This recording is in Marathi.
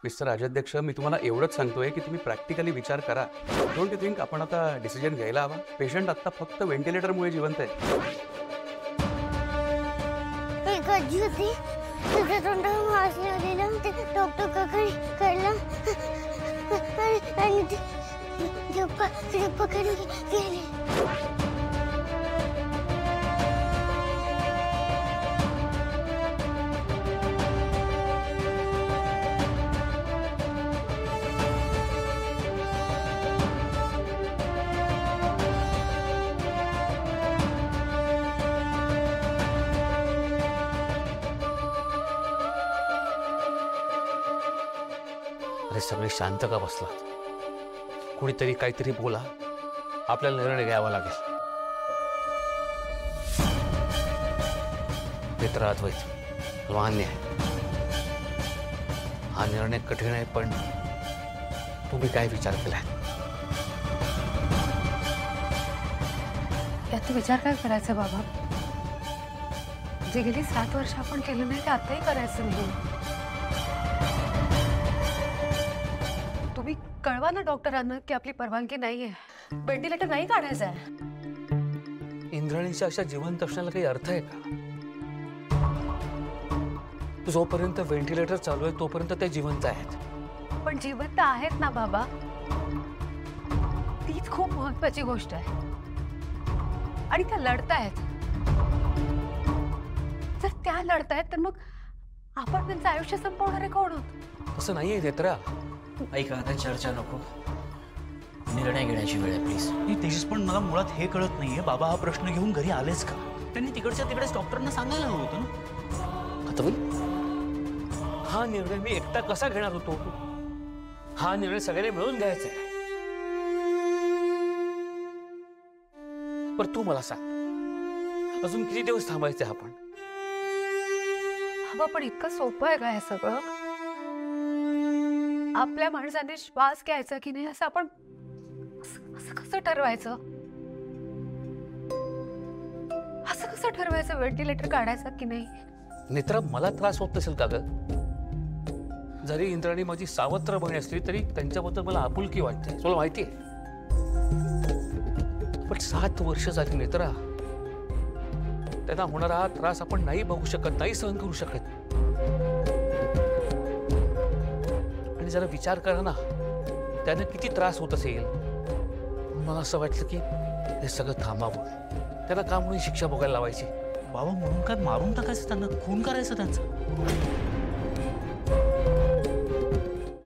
मिस्टर राजाध्यक्ष, मी तुम्हाला एवढंच सांगतोय की तुम्ही प्रॅक्टिकली विचार करा. डोंट यू थिंक आपण आता डिसिजन घ्यायला हवा? पेशंट आता फक्त व्हेंटिलेटरमुळे जिवंत आहे. एक आजी होती, तुझ्या तोंडावर मास लागलेला, ते डॉक्टर काकांनी काढला आणि ते पकडून गेले. अरे सगळे शांत का बसलात? कुणीतरी काहीतरी बोला, आपल्याला निर्णय घ्यावा लागेल. मित्र अद्वैत, मान्य आहे, हा निर्णय कठीण आहे, पण तुम्ही काय विचार केलाय? यात विचार काय करायचा बाबा? जे गेली 7 वर्ष आपण केलं नाही ते आताही करायचं नाही. तुम्ही कळवा ना डॉक्टरांना की आपली परवानगी नाहीये, व्हेंटिलेटर नाही काढायचं आहे. इंद्राणीच्या अशा जिवंत असण्याला काही अर्थ आहे का? जोपर्यंत व्हेंटिलेटर चालू आहे तोपर्यंत ते जिवंत आहेत. पण जिवंत आहेत ना बाबा, तीच खूप महत्वाची गोष्ट आहे. आणि त्या लढतायत. जर त्या लढतायत तर मग आपण त्यांचं आयुष्य संपवणारे कोण आहोत? तसं नाहीये नेत्रा. ऐका, आता चर्चा नको, निर्णय घेण्याची वेळ आहे प्लीज. तेजस, पण मला मुळात हे कळत नाहीये, बाबा हा प्रश्न घेऊन घरी आलेच का? त्यांनी तिकडच्या तिकडेच डॉक्टरांना सांगायला हवं होतं ना. अद्वैत, हा निर्णय मी एकटा कसा घेणार होतो? हा निर्णय सगळ्यांनी मिळून घ्यायचा आहे. पण तू मला सांग, अजून किती दिवस थांबायचे आपण? बाबा, पण इतकं सोपं आहे का हे सगळं? आपल्या माणसाने श्वास घ्यायचा की नाही असं आपण असं कसं ठरवायचं? असं कसं ठरवायचं व्हेंटिलेटर काढायचं की नाही? नेत्रा, मला त्रास होत नसेल का ग? जरी इंद्राणी माझी सावत्र बहीण असली तरी त्यांच्याबद्दल मला आपुलकी वाटते, तुला माहिती आहे. पण 7 वर्ष झाली नेत्रा, त्यांना होणारा हा त्रास आपण नाही बघू शकत, नाही सहन करू शकत. आणि जरा विचार करा ना, त्यांना किती त्रास होत असेल. मला असं वाटलं की हे सगळं थांबावं, त्यांना का म्हणून शिक्षा भोगायला लावायची. बाबा, म्हणून काय मारून टाकायचं त्यांना, खून करायचं त्यांचा?